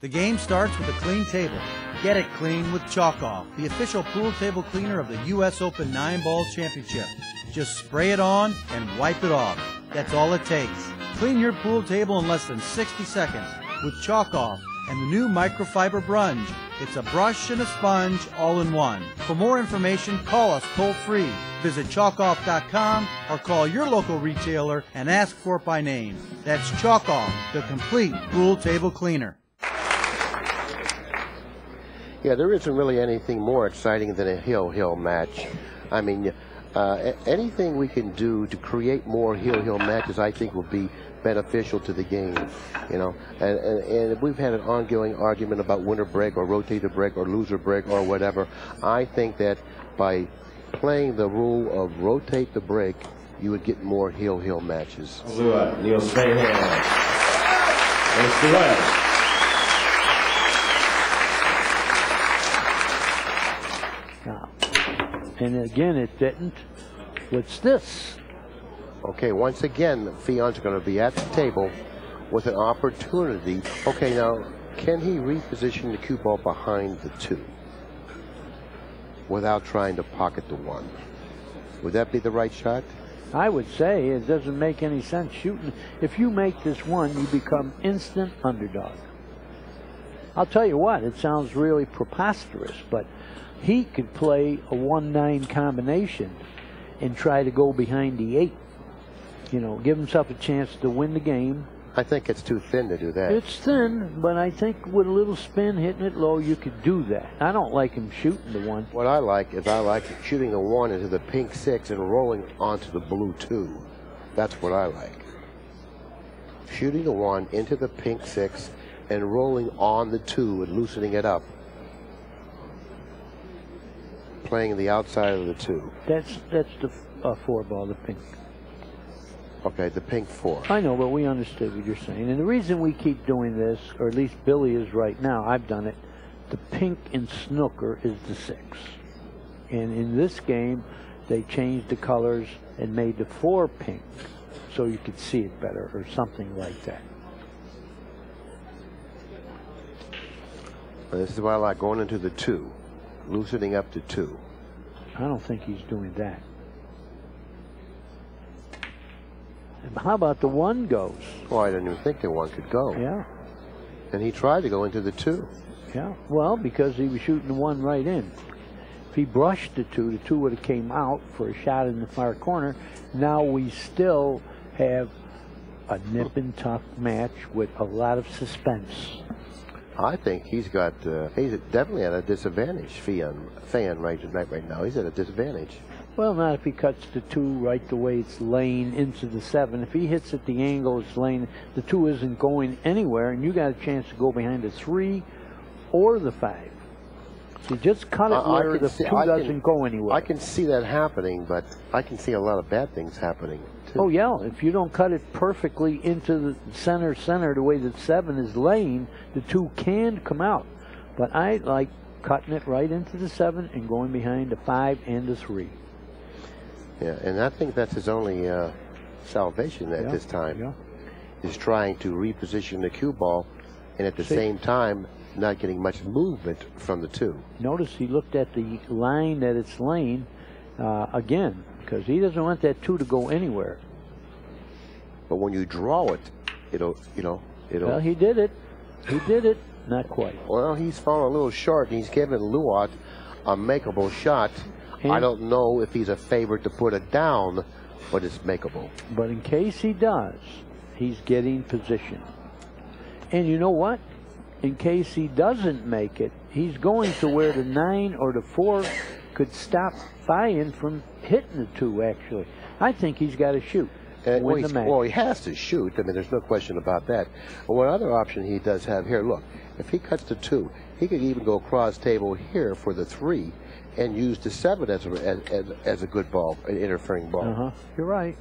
The game starts with a clean table. Get it clean with Chalk Off, the official pool table cleaner of the U.S. Open 9-Balls Championship. Just spray it on and wipe it off. That's all it takes. Clean your pool table in less than 60 seconds with Chalk Off and the new microfiber Brunge. It's a brush and a sponge all in one. For more information, call us toll-free. Visit chalkoff.com or call your local retailer and ask for it by name. That's Chalk Off, the complete pool table cleaner. Yeah, there isn't really anything more exciting than a hill-hill match. I mean, anything we can do to create more hill-hill matches, I think, will be beneficial to the game. You know, and we've had an ongoing argument about winner break or rotator break or loser break or whatever. I think that by playing the rule of rotate the break, you would get more hill-hill matches. Luat, Niels, Feijen, and Luat. And again, it didn't. What's this? Okay, once again, Feijen's going to be at the table with an opportunity. Okay, now, can he reposition the cue ball behind the 2 without trying to pocket the 1? Would that be the right shot? I would say it doesn't make any sense shooting. If you make this 1, you become instant underdog. I'll tell you what, it sounds really preposterous, but he could play a 1-9 combination and try to go behind the 8. You know, give himself a chance to win the game. I think it's too thin to do that. It's thin, but I think with a little spin, hitting it low, you could do that. I don't like him shooting the 1. What I like is shooting the 1 into the pink 6 and rolling onto the blue 2. That's what I like. Shooting the 1 into the pink 6 and rolling on the 2 and loosening it up. Playing the outside of the 2. That's the 4 ball, the pink. Okay, the pink 4. I know, but we understood what you're saying. And the reason we keep doing this, or at least Billy is right now, I've done it, the pink in snooker is the 6. And in this game, they changed the colors and made the 4 pink so you could see it better or something like that. Well, this is why I like going into the 2. Loosening up to 2. I don't think he's doing that. And how about the 1 goes? Well, I didn't even think the 1 could go. Yeah. And he tried to go into the 2. Yeah. Well, because he was shooting the 1 right in. If he brushed the 2 would have came out for a shot in the far corner. Now we still have a nip and tuck match with a lot of suspense. I think he's definitely at a disadvantage, Feijen right now. He's at a disadvantage. Well, not if he cuts the 2 right the way it's laying into the 7. If he hits at the angle it's laying, the 2 isn't going anywhere, and you got a chance to go behind the 3 or the 5. So just cut it where the 2 doesn't go anywhere. I can see that happening, but I can see a lot of bad things happening too. Oh yeah, if you don't cut it perfectly into the center the way the 7 is laying, the 2 can come out. But I like cutting it right into the 7 and going behind the 5 and the 3. Yeah, and I think that's his only salvation at this time. Yeah. Is trying to reposition the cue ball, and at the same time not getting much movement from the 2. Notice he looked at the line that it's laying again, because he doesn't want that 2 to go anywhere. But when you draw it, it'll. Well, he did it. He did it. Not quite. Well, he's fallen a little short, and he's given Luat a makeable shot. And I don't know if he's a favorite to put it down, but it's makeable. But in case he does, he's getting position. And you know what? In case he doesn't make it, he's going to where the 9 or the 4 could stop Feijen from hitting the 2, actually. I think he's got to shoot. Win the match. Well, he has to shoot. I mean, there's no question about that. But one other option he does have here, look, if he cuts the 2, he could even go across table here for the 3 and use the 7 as a good ball, an interfering ball. You're right.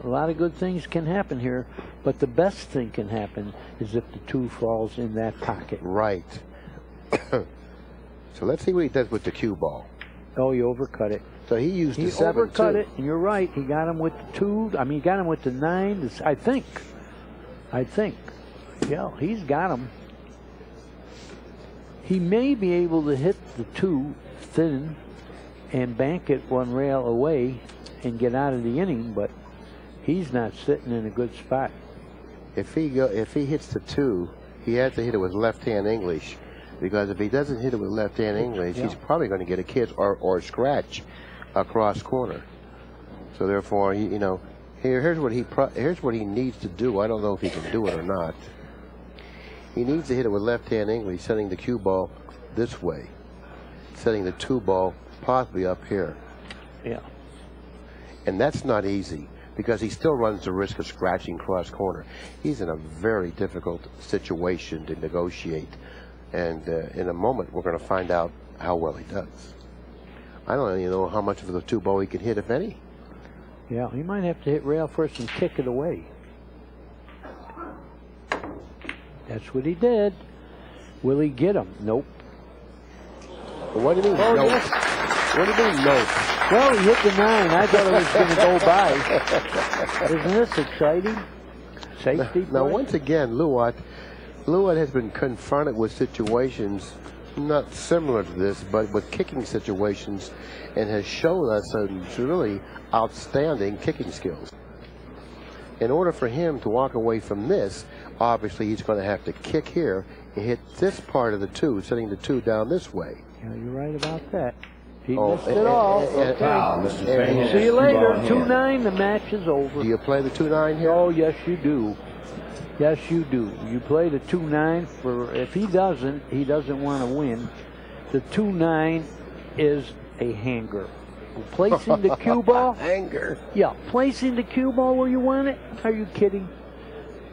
A lot of good things can happen here, but the best thing can happen is if the 2 falls in that pocket. Right. So let's see what he does with the cue ball. Oh, he overcut it. So he used the 7 He overcut it, and you're right. He got him with the 2. I mean, he got him with the 9. I think. Yeah, he's got him. He may be able to hit the 2 thin and bank it 1 rail away and get out of the inning, but he's not sitting in a good spot. If he hits the 2, he has to hit it with left-hand English, because if he doesn't hit it with left-hand English, he's probably going to get a kiss or scratch across corner. So therefore, you know, here's what he needs to do. I don't know if he can do it or not. He needs to hit it with left-hand English, setting the cue ball this way, setting the 2 ball possibly up here. Yeah. And that's not easy, because he still runs the risk of scratching cross corner. He's in a very difficult situation to negotiate. And in a moment, we're going to find out how well he does. I don't even know how much of the 2 ball he can hit, if any. Yeah, he might have to hit rail first and kick it away. That's what he did. Will he get him? Nope. What do you mean, nope? Yes. What do you mean, nope? Well, he hit the 9. I thought it was going to go by. Isn't this exciting? Safety. Now, once again, Luat has been confronted with situations not similar to this, but with kicking situations, and has shown us some really outstanding kicking skills. In order for him to walk away from this, obviously he's going to have to kick here and hit this part of the 2, setting the 2 down this way. Yeah, you're right about that. He missed it all. Okay. See you later. 2-9, the match is over. Do you play the 2-9 here? Oh, yes, you do. Yes, you do. You play the 2-9 for, if he doesn't want to win. The 2-9 is a hanger. Placing the cue ball. Hanger. Yeah, placing the cue ball where you want it. Are you kidding?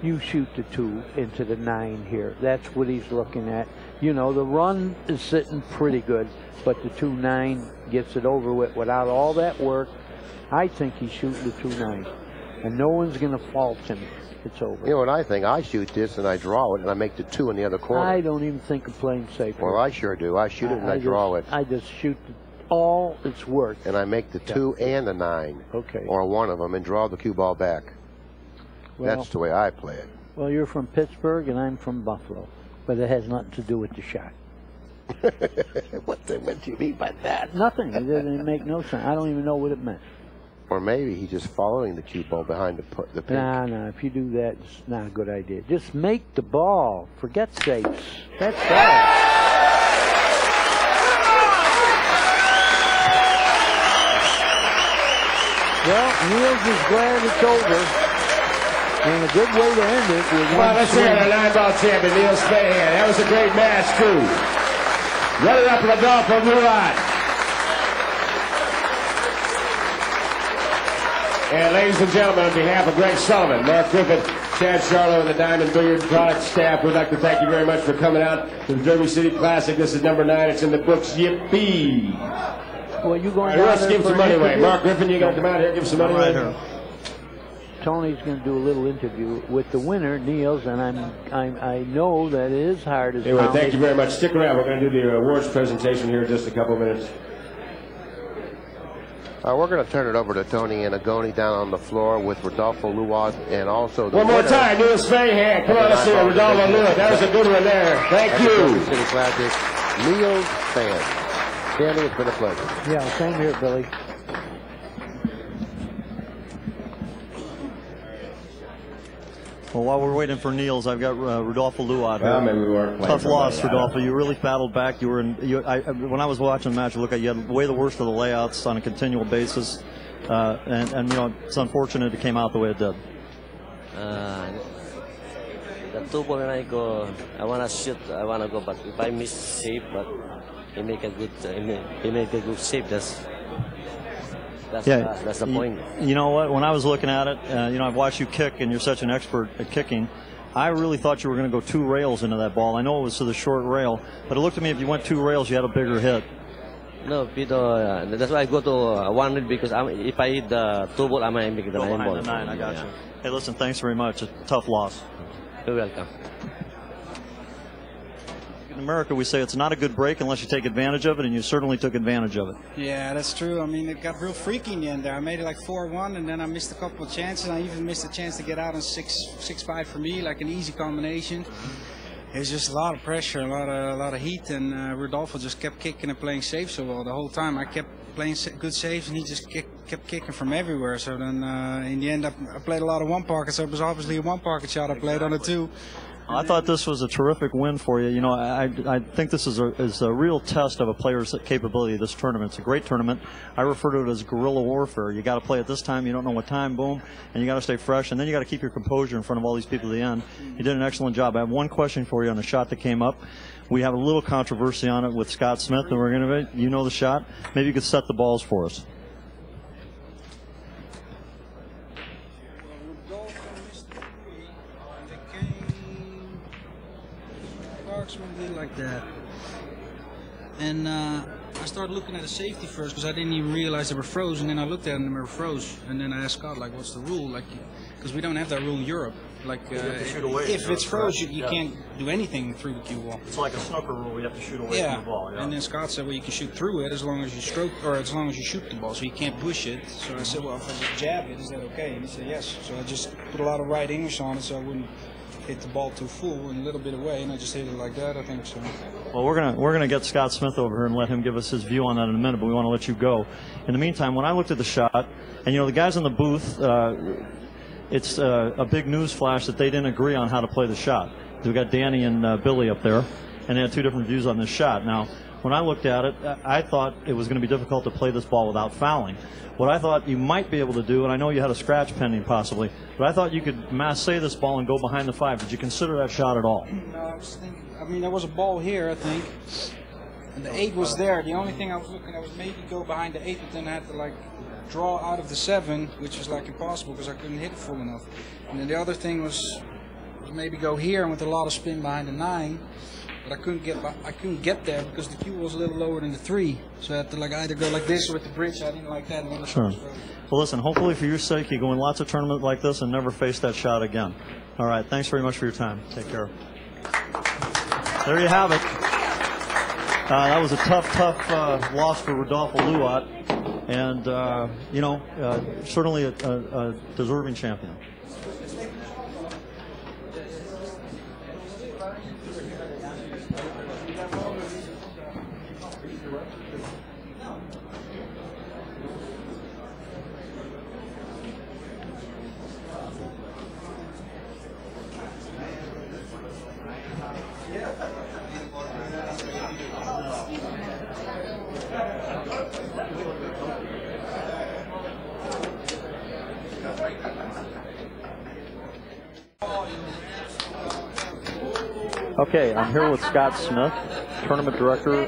You shoot the 2 into the 9 here. That's what he's looking at. You know, the run is sitting pretty good, but the 2-9 gets it over with without all that work. I think he's shooting the 2-9, and no one's going to fault him. It's over. You know what I think? I shoot this and I draw it and I make the 2 in the other corner. I don't even think of playing safe. Well, I sure do. I shoot it and I draw it. I just shoot all it's worth. And I make the 2 and the 9. Okay. Or one of them and draw the cue ball back. Well, that's the way I play it. Well, you're from Pittsburgh and I'm from Buffalo, but it has nothing to do with the shot. What do you mean by that? Nothing. It didn't make no sense. I don't even know what it meant. Or maybe he's just following the cue ball behind the pink. No. If you do that, it's not a good idea. Just make the ball. Forget safes. That's all. Well, Niels is glad it's over. And a good way to end it with well, let's hear the 9-ball champion, Niels Feijen. That was a great match, too. Runner-up Rodolfo Luat. And ladies and gentlemen, on behalf of Greg Sullivan, Mark Griffith, Chad Charlo, and the Diamond Billiard Product staff, we'd like to thank you very much for coming out to the Derby City Classic. This is number 9. It's in the books. Yippee! Well, you going down there give some money away. Mark Griffin, you got to come out here, give some money away. Tony's going to do a little interview with the winner, Niels, and I know that his heart is. Anyway, thank you very much. Stick around. We're going to do the awards presentation here in just a couple of minutes. We're going to turn it over to Tony Anagoni down on the floor with Rodolfo Luat and also the one more time, Niels Feijen. Come on, let's see Rodolfo Luat. That was a good one there. Thank you. City Classic, Niels Feijen. Danny, it's been a pleasure. Yeah, same here, Billy. Well, while we're waiting for Niels, I've got Rodolfo Luat. Well, maybe we weren't tough loss, Rodolfo. You really battled back. You were when I was watching the match, you had way the worst of the layouts on a continual basis, and you know it's unfortunate it came out the way it did. The 2 ball and I go, I wanna shoot, I wanna go, but if I miss save, but he make a good, he make a good save. That's the point. You know what? When I was looking at it, you know, I've watched you kick, and you're such an expert at kicking. I really thought you were going to go 2 rails into that ball. I know it was to the short rail, but it looked to me if you went 2 rails, you had a bigger hit. No, Peter, that's why I go to 1 rail, because if I hit the 2 ball, I might make the 9 ball. The 9, I got you. Hey, listen, thanks very much. A tough loss. You're welcome. In America, we say it's not a good break unless you take advantage of it, and you certainly took advantage of it. Yeah, that's true. I mean, it got real freaky in the end there. I made it like 4-1, and then I missed a couple of chances. I even missed a chance to get out on 6-5 for me, like an easy combination. It was just a lot of pressure, a lot of heat, and Rodolfo just kept kicking and playing safe so well the whole time. I kept playing good saves, and he just kept kicking from everywhere. So then, in the end, I played a lot of one pocket. So it was obviously a one pocket shot I played on the 2. I thought this was a terrific win for you. You know, I think this is a real test of a player's capability. This tournament, it's a great tournament. I refer to it as guerrilla warfare. You got to play at this time. You don't know what time. Boom, and you got to stay fresh. And then you got to keep your composure in front of all these people at the end. You did an excellent job. I have one question for you on the shot that came up. We have a little controversy on it with Scott Smith, and we're going to. You know the shot. Maybe you could set the balls for us. Did like that, and I started looking at the safety first because I didn't even realize they were frozen. Then I looked at them and they were froze, and then I asked Scott, like, what's the rule? Like, because we don't have that rule in Europe. Like, if it's froze, you can't do anything through the cue ball. It's like a snooker rule. You have to shoot away from the ball. Yeah. And then Scott said, well, you can shoot through it as long as you stroke, or as long as you shoot the ball, so you can't push it. So I said, well, if I just jab it, is that okay? And he said, yes. So I just put a lot of right English on it so I wouldn't hit the ball too full and a little bit away, and I just hit it like that, I think so. Well, we're gonna get Scott Smith over here and let him give us his view on that in a minute, but we want to let you go. In the meantime, when I looked at the shot, and you know the guys in the booth, it's a big news flash that they didn't agree on how to play the shot. We got Danny and Billy up there, and they had two different views on this shot. Now, when I looked at it, I thought it was going to be difficult to play this ball without fouling. What I thought you might be able to do, and I know you had a scratch pending possibly, but I thought you could massee this ball and go behind the 5. Did you consider that shot at all? No, I was thinking, I mean, there was a ball here, I think, and the 8 was there. The only thing I was looking at was maybe go behind the 8, but then I had to, like, draw out of the 7, which was, like, impossible because I couldn't hit it full enough. And then the other thing was maybe go here and with a lot of spin behind the 9. But I couldn't get there because the cue was a little lower than the 3. So I had to like either go like this or with the bridge. I didn't like that. And sure. Well, listen, hopefully for your sake, you go in lots of tournaments like this and never face that shot again. All right. Thanks very much for your time. Take care. There you have it. That was a tough loss for Rodolfo Luat. And, you know, certainly a deserving champion. Okay, I'm here with Scott Smith, tournament director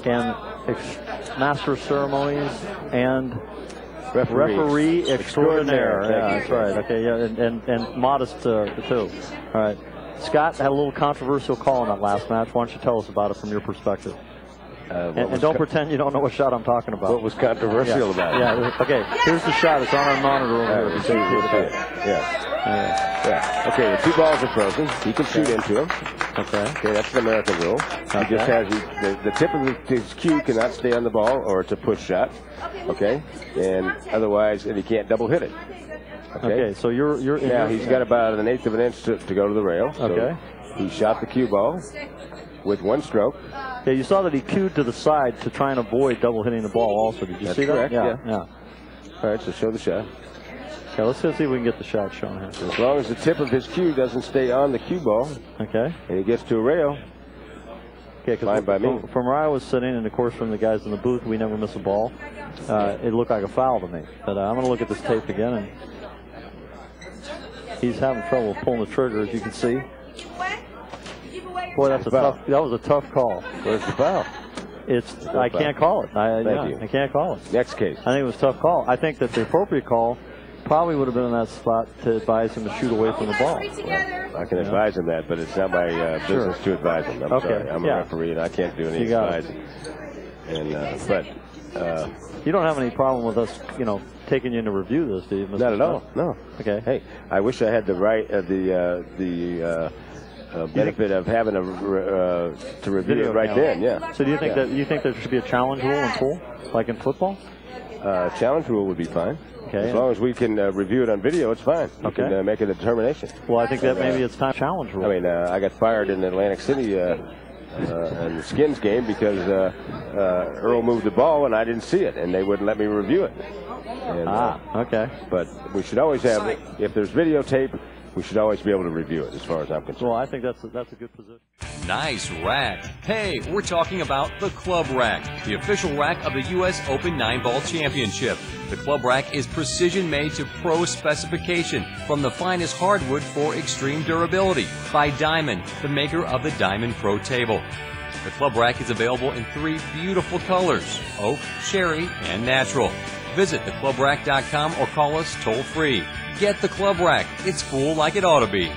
and master of ceremonies and referee extraordinaire. Yeah, that's right. Okay, yeah, and modest too. All right, Scott had a little controversial call in that last match. Why don't you tell us about it from your perspective? And don't pretend you don't know what shot I'm talking about. What was controversial about it? Yeah. Okay. Here's the shot. It's on our monitor over here. Yeah. Okay. The 2 balls are frozen. He can shoot into them. Okay. That's the American rule. He just has the tip of his cue cannot stay on the ball, or it's a push shot. Okay. And otherwise, he can't double hit it. Okay. So you're now he's got about 1/8 of an inch to go to the rail. So okay. He shot the cue ball with 1 stroke. Yeah, you saw that he cued to the side to try and avoid double hitting the ball also. Did you see that? Correct, yeah. All right, so show the shot. Okay, let's see if we can get the shot shown here. As long as the tip of his cue doesn't stay on the cue ball. Okay. And he gets to a rail. Okay, fine by me. From where I was sitting, and of course from the guys in the booth, we never miss a ball. It looked like a foul to me. But I'm going to look at this tape again, and he's having trouble pulling the trigger, as you can see. Boy, that was a tough call. Where's the foul? I can't call it. I can't call it. Next case. I think it was a tough call. I think that the appropriate call probably would have been in that spot to advise him to shoot away from the ball. Well, I can advise him that, but it's not my business to advise him. I'm sorry. I'm a referee, and I can't do any advising. And you don't have any problem with us, taking you in to review this, do you, Mr. Not at all. No. Okay. Hey, I wish I had the right, benefit of having to review it right then. Yeah. So do you think that there should be a challenge rule in pool, like in football? Challenge rule would be fine. Okay. As long as we can review it on video, it's fine. We Okay. can make a determination. Well, I think that maybe it's time challenge rule. I mean, I got fired in Atlantic City in the Skins game because Earl moved the ball and I didn't see it, and they wouldn't let me review it. And, okay. But we should always have, if there's videotape, we should always be able to review it, as far as I'm concerned. Well, I think that's a good position. Nice rack. Hey, we're talking about the Club Rack, the official rack of the U.S. Open 9-Ball Championship. The Club Rack is precision made to pro specification from the finest hardwood for extreme durability by Diamond, the maker of the Diamond Pro Table. The Club Rack is available in 3 beautiful colors: oak, cherry, and natural. Visit theclubrack.com or call us toll-free. Get the Club Rack. It's full like it ought to be.